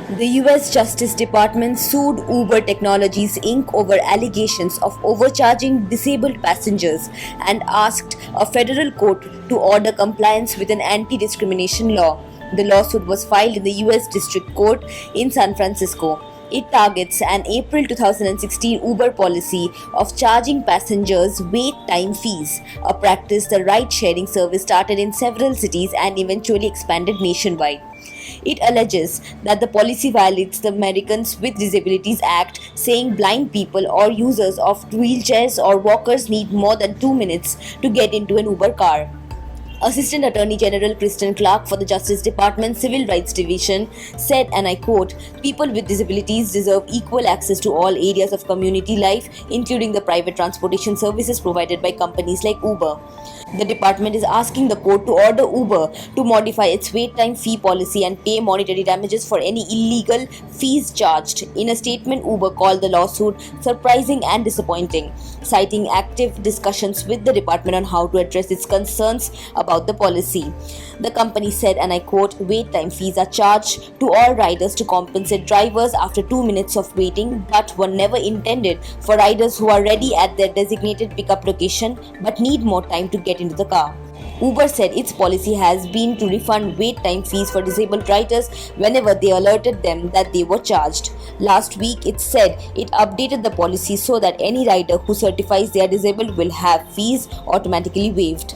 The US Justice Department sued Uber Technologies Inc. over allegations of overcharging disabled passengers and asked a federal court to order compliance with an anti discrimination law. The lawsuit was filed in the US District Court in San Francisco. It targets an April 2016 Uber policy of charging passengers wait time fees, a practice the ride sharing service started in several cities and eventually expanded nationwide. It alleges that the policy violates the Americans with Disabilities Act, saying blind people or users of wheelchairs or walkers need more than 2 minutes to get into an Uber car. Assistant Attorney General Kristen Clark for the Justice Department Civil Rights Division said, and I quote, "People with disabilities deserve equal access to all areas of community life, including the private transportation services provided by companies like Uber." The department is asking the court to order Uber to modify its wait time fee policy and pay monetary damages for any illegal fees charged. In a statement, Uber called the lawsuit surprising and disappointing, citing active discussions with the department on how to address its concerns about the policy. The company said, and I quote, "Wait time fees are charged to all riders to compensate drivers after 2 minutes of waiting, but were never intended for riders who are ready at their designated pickup location but need more time to get into the car." Uber said its policy has been to refund wait time fees for disabled riders whenever they alerted them that they were charged. Last week, it said it updated the policy so that any rider who certifies they are disabled will have fees automatically waived.